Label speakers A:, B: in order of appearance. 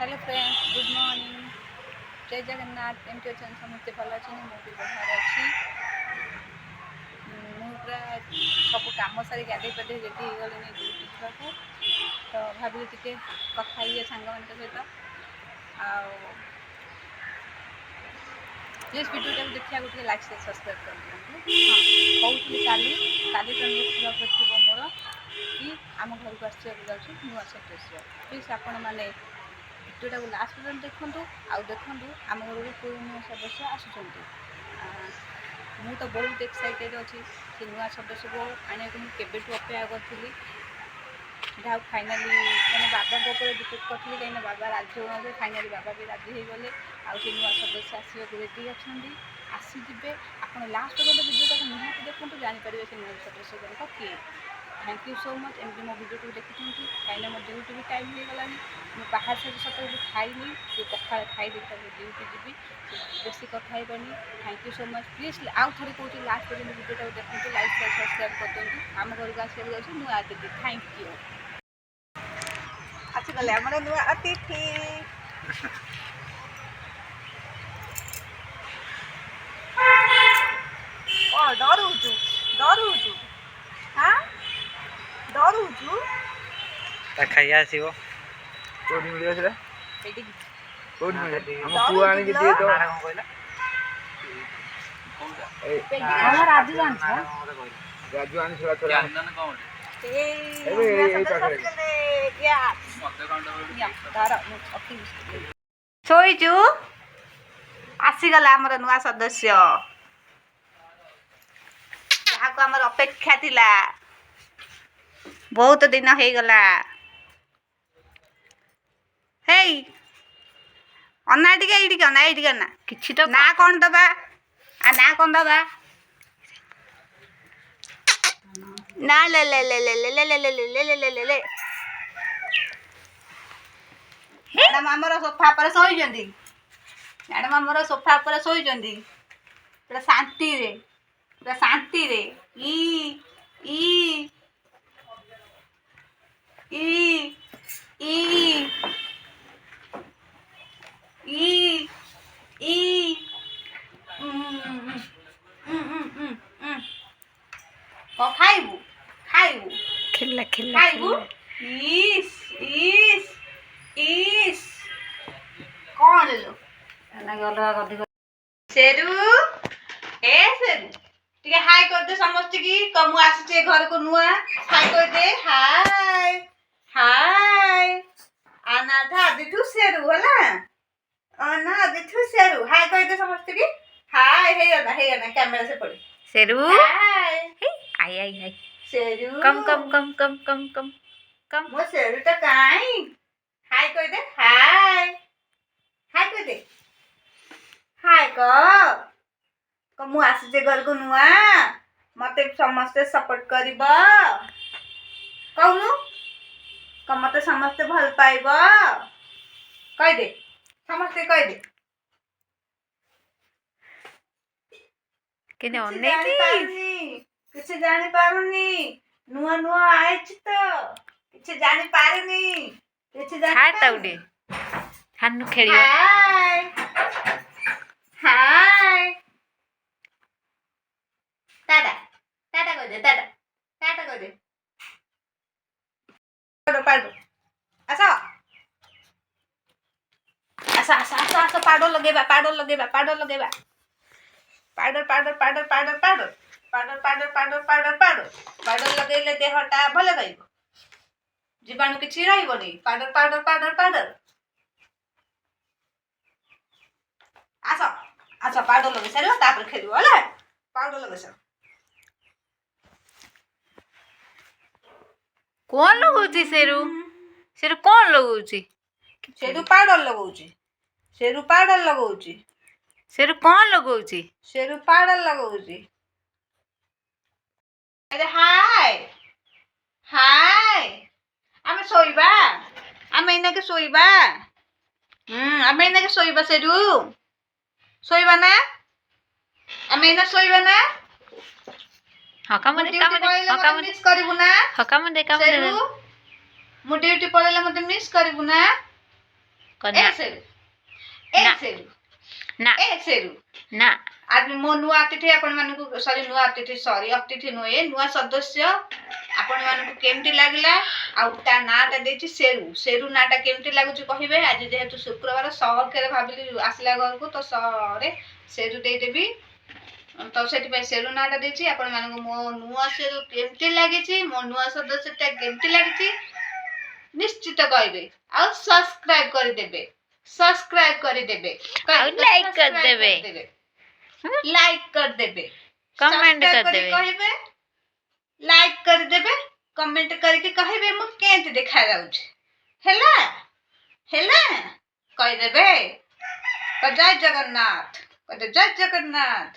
A: Hello friends, good morning. जय जगन्नाथ। एमती अच्छा समस्ते भल अच्छे मुझे बाहर अच्छी पूरा सब कम सारी गाधे पाधे रेडी हो गले ड्यूटी जावाक तो भाविली टे कथा सांग मान सहित प्लीज वीडियो देखा गोटे लाइक से सब्सक्राइब कर दिखाँ। हाँ कहूँ काली काली तो नेक्स्ट थी मोर कि आम घर को आसवाक नुआ सेट प्लीज आपण मैंने वीडियो को लास्ट पर्यटन देखूँ आउ देखूँ आम घर को कोई नुआ सदस्य आसुँच। मु तो बहुत एक्साइटेड अच्छी से नुआ सदस्य को आने को मुझे अपेक्षा करी जहाँ फाइनाली मैंने बाबा डिपेड करी कहीं बाबा राजी हो फाइनाली बाबा भी राजी हो गले आउ नुआ सदस्य आसवाक रेडी अच्छा आसीजे आप लास्ट पर्यटन वीडियो निहाती देखूँ जानीपर से नुआ सदस्य जनक किए। थैंक यू सो मच एमती मो वीडियो को देखुं कहीं मो ड्यूटी भी टाइम हो गला मुझे बाहर से सत खाइनी ये पखा खाई देखा ड्यूटी जी बेसी कथा पानी। Thank you so much please आउ थे कहूँ लास्ट पर्यटन वीडियो देखते लाइक सब्सक्राइब कर दिखाँ। आम घर को आसवाक जाऊँ नुआ अतिथि। Thank you. आसीगले आम नुआ अतिथि डरुचु डरुचु हाँ डरुचु
B: खाई आसो
C: कोडी मिलियो सेटा
A: एटी
C: कोडी मिलियो हम पुआ आनी के दिए तो
A: हमरा राजू जान छ
C: राजू आनी सेटा तोरा
A: शोचु आसीगला आमर नुआ सदस्य जहाँ को आमर अपेक्षा थिला बहुत दिन हो गला। हे अन्ना टिके ये ना किछि तो ना कौन दबा आ ना कौन दबा ना ले ले ले ले ले ले ले ले ले ले ले ले ले मैडम आमर सोफा पर सोई जंदी मैडम आमर सोफा पर सोई जंदी पूरा शांति रे ई ई ई ई ई ई खाइबू खाइबू
B: खेला खेला
A: खाइबू इस इस इस कौन लो शेरू ए शेरू टिके हाय कर दे समस्त की कमु आसे घर को नुआ हाय कर दे हाय हाय अनाथा दिथु शेरू होला अना दिथु शेरू हाय कर दे समस्त की हाय हे ना कैमरा से पड़े
B: शेरू
A: हाय
B: आई आई आई
A: शेरू
B: कम कम कम कम कम कम कम
A: मो शेरू तो काई हाय कर दे हाय हाय कर दे हाय कमु आसे घर को नुआ मते समस्ते सपोर्ट करिब कहनु कम मते समस्ते भल पाइब कह दे समस्ते कह दे
B: केने ओने
A: किसी जानी पारुनी नुआ नुआ आइछ तो किसी जानी पारुनी किसी जानी
B: छाता उडे हानु खेलियो
A: हाय हाय टाटा टाटा कर दे टाटा टाटा कर दे पाडो आसा आसा आसा आसा आसा पाडो लगेबा पाडो लगेबा पाडो लगेबा पाडो पाडो पाडो पाडो पाडो पाडो पाडो पाडो पाडो पाडो पाडो लगेले देहटा भले रहइबो जीवाणु किछि रहइबोनी पाडो पाडो पाडो पाडो आसा आसा पाडो लगे सारो तापर खेलिबो होला पाडो लगे सारो
B: कौन लगौची शेरू शेरू कौन लगौची
A: शेरू पाडल लगौची शेरू पाडल लगौची
B: शेरू कौन लगौची
A: शेरू पाडल लगौची अरे हाय हाय आमे सोइबा आमे इना के सोइबा आमे इना के सोइबा शेरू सोइबा ना आमे इना सोइबा ना
B: हकामने
A: मिस करिबु ना
B: हकामने
A: शेरू मु ड्यूटी पळेले मते मिस करिबु ना
B: କନା
A: ସେରୁ
B: ନା।
A: ସେରୁ
B: ନା
A: ସେରୁ
B: ନା
A: आज मो नुआ अतिथि आपण मानकु सॉरी नुआ अतिथि सॉरी अतिथि नुए नुआ सदस्य आपण मानकु केमती लागला आ ता नाटा देछि सेरू सेरू नाटा केमती लागुची कहिबे आज जेहेतु शुक्रवार सहकेरे भाबिली आसला घर को तो सरे सेरू दे देबी तो सेति पे सेरू नाटा देछि आपण मानकु मो नुआ सेरू केमती लागिछि मो नुआ सदस्यता केमती लागिछि निश्चित कहबे आ सब्सक्राइब कर देबे
B: और लाइक कर देबे
A: लाइक कर देबे
B: कमेंट
A: सब्सक्राइब
B: कर देबे
A: कहिबे लाइक कर देबे कमेंट करके कहिबे मु केंत देखा जाउछ हैला कहि देबे जय जगन्नाथ जय जगन्नाथ